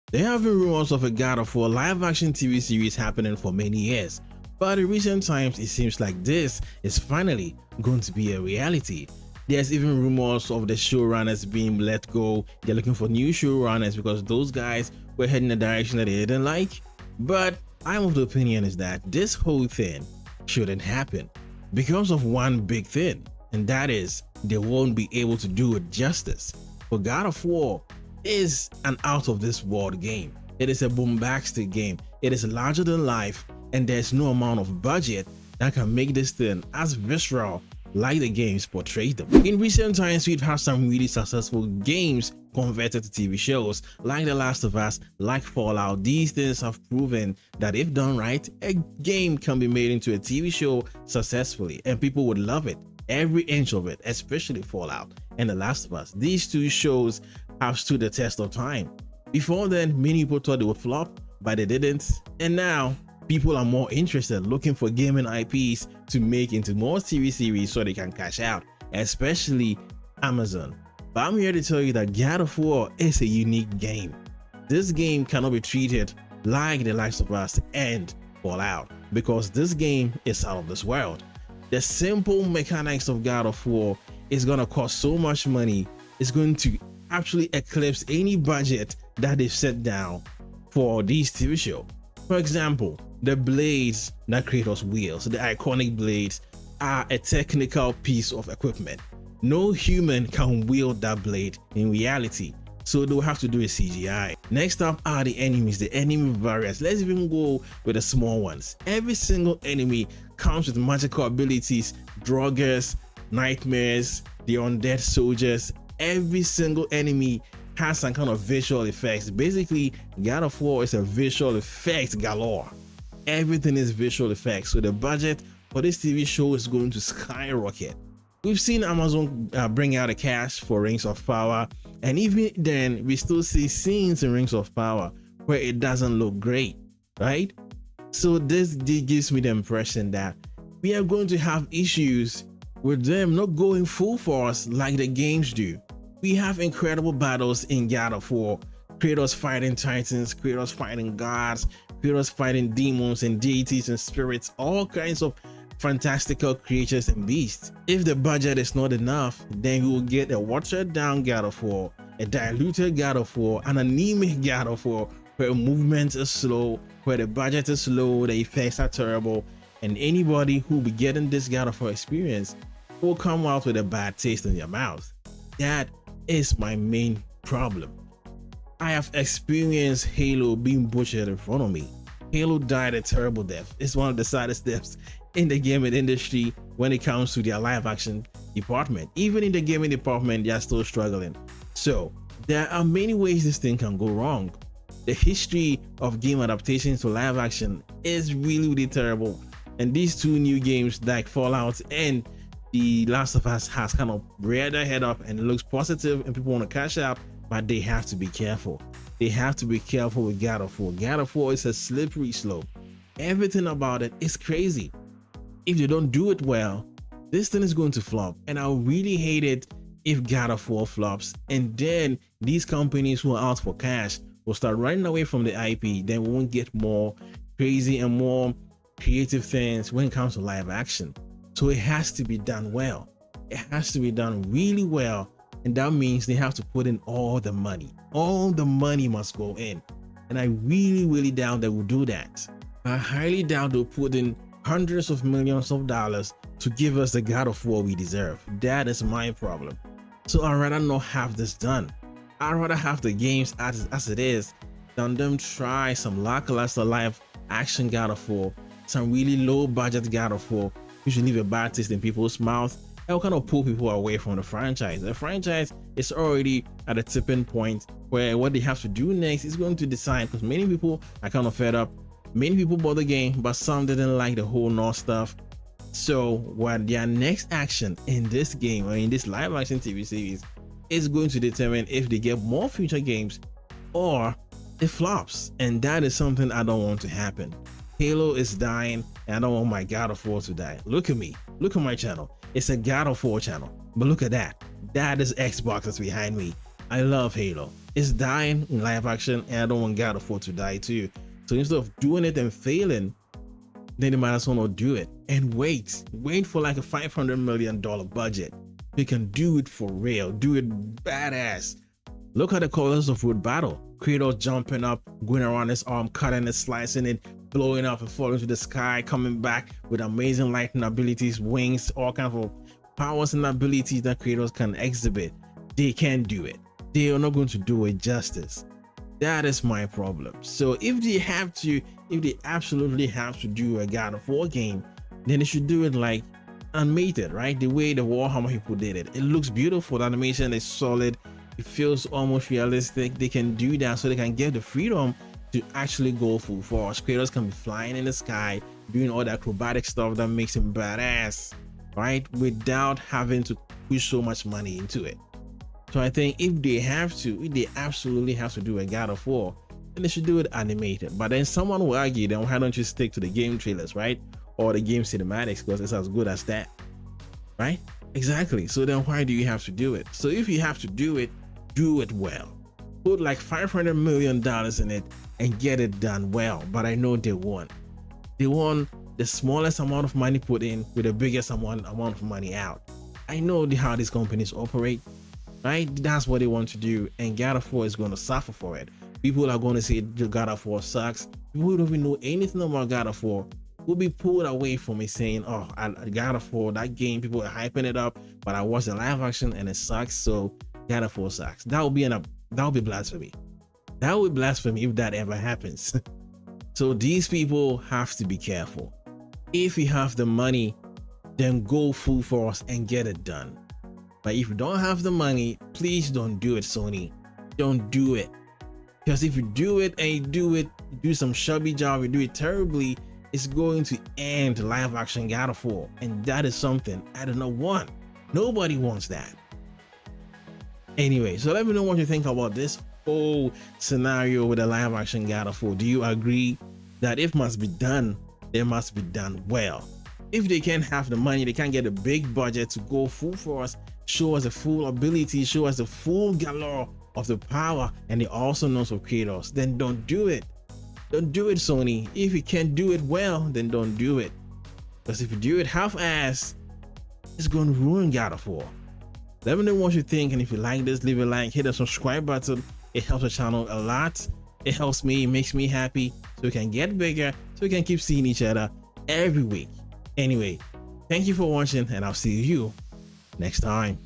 There have been rumors of a God of War live-action TV series happening for many years, but in recent times it seems like this is finally going to be a reality. There's even rumors of the showrunners being let go. They're looking for new showrunners because those guys were heading in a direction that they didn't like. But I'm of the opinion is that this whole thing shouldn't happen because of one big thing, and that is they won't be able to do it justice. For God of War is an out of this world game. It is a bombastic game. It is larger than life, and there's no amount of budget that can make this thing as visceral like the games portray them. In recent times, we've had some really successful games converted to TV shows like The Last of Us, like Fallout. These things have proven that if done right, a game can be made into a TV show successfully and people would love it. Every inch of it, especially Fallout and The Last of Us. These two shows have stood the test of time. Before then, many people thought they would flop, but they didn't. And now, people are more interested looking for gaming IPs to make into more TV series so they can cash out, especially Amazon. But I'm here to tell you that God of War is a unique game. This game cannot be treated like The Last of Us and Fallout because this game is out of this world. The simple mechanics of God of War is going to cost so much money, it's going to actually eclipse any budget that they've set down for these TV shows. For example, the blades that Kratos wields, the iconic blades, are a technical piece of equipment. No human can wield that blade in reality, so they'll have to do a CGI. Next up are the enemies, the enemy variants. Let's even go with the small ones. Every single enemy comes with magical abilities, Draugrs, nightmares, the undead soldiers. Every single enemy has some kind of visual effects. Basically, God of War is a visual effects galore. Everything is visual effects, so the budget for this TV show is going to skyrocket. We've seen Amazon bring out a cash for Rings of Power, and even then we still see scenes in Rings of Power where it doesn't look great, right? So this gives me the impression that we are going to have issues with them not going full force like the games do. We have incredible battles in God of War. Kratos fighting titans, Kratos fighting gods, Kratos fighting demons and deities and spirits, all kinds of fantastical creatures and beasts. If the budget is not enough, then we will get a watered down God of War, a diluted God of War, an anemic God of War, where movement is slow, where the budget is low, the effects are terrible, and anybody who will be getting this God of War experience will come out with a bad taste in their mouth. That is my main problem. I have experienced Halo being butchered in front of me. Halo died a terrible death. It's one of the saddest deaths in the gaming industry when it comes to their live action department. Even in the gaming department, they are still struggling. So there are many ways this thing can go wrong. The history of game adaptations to live action is really terrible. And these two new games like Fallout and The Last of Us has kind of reared their head up and it looks positive and people want to cash out, but they have to be careful. They have to be careful with God of War. God of War is a slippery slope. Everything about it is crazy. If you don't do it well, this thing is going to flop. And I really hate it if God of War flops. And then these companies who are out for cash will start running away from the IP. Then we won't get more crazy and more creative things when it comes to live action. So it has to be done well. It has to be done really well. And that means they have to put in all the money. All the money must go in. And I really doubt they will do that. I highly doubt they'll put in hundreds of millions of dollars to give us the God of War we deserve. That is my problem. So I'd rather not have this done. I'd rather have the games as it is than them try some lackluster live action God of War, some really low budget God of War, which will leave a bad taste in people's mouth. That will kind of pull people away from the franchise. The franchise is already at a tipping point where what they have to do next is going to decide, because many people are kind of fed up. Many people bought the game, but some didn't like the whole North stuff. So what their next action in this game or in this live action TV series is going to determine if they get more future games or it flops. And that is something I don't want to happen. Halo is dying and I don't want my God of War to die. Look at me. Look at my channel. It's a God of War channel. But look at that. That is Xbox that's behind me. I love Halo. It's dying in live action, and I don't want God of War to die too. So instead of doing it and failing, then they might as well not do it. And wait for like a $500 million budget. They can do it for real, do it badass. Look at the colors of Road Battle. Kratos jumping up, going around his arm, cutting it, slicing it, blowing up and falling to the sky, coming back with amazing lightning abilities, wings, all kinds of powers and abilities that Kratos can exhibit. They can't do it. They are not going to do it justice. That is my problem. So if they absolutely have to do a God of War game, then they should do it like animated, right? The way the Warhammer people did it. It looks beautiful. The animation is solid. It feels almost realistic. They can do that so they can get the freedom to actually go full force. Kratos can be flying in the sky, doing all the acrobatic stuff that makes him badass, right? Without having to push so much money into it. So I think if they absolutely have to do a God of War, then they should do it animated. But then someone will argue, then why don't you stick to the game trailers, right? Or the game cinematics, because it's as good as that, right? Exactly. So then why do you have to do it? So if you have to do it well. Put like $500 million in it and get it done well. But I know they won't. They want the smallest amount of money put in with the biggest amount of money out. I know how these companies operate, right? That's what they want to do, and God of War is going to suffer for it. People are going to say God of War sucks. People who don't even know anything about God of War will be pulled away from me saying, oh, God of War, that game, people are hyping it up, but I watched the live action and it sucks, so God of War sucks. That would be blasphemy. That would be blasphemy if that ever happens. So these people have to be careful. If you have the money, then go full force and get it done. But if you don't have the money, please don't do it, Sony. Don't do it. Because if you do it and you do some shabby job, you do it terribly, it's going to end live action God of War. And that is something I do not want. Nobody wants that. Anyway, so let me know what you think about this whole scenario with the live action God of War. Do you agree that if must be done, it must be done well? If they can't have the money, they can't get a big budget to go full force, show us the full ability, show us the full galore of the power and the awesomeness of Kratos, then don't do it. Don't do it, Sony. If you can't do it well, then don't do it. Because if you do it half-ass, it's going to ruin God of War. Let me know what you think, and if you like this, leave a like, hit the subscribe button. It helps the channel a lot. It helps me, it makes me happy, so we can get bigger, so we can keep seeing each other every week. Anyway, thank you for watching, and I'll see you next time.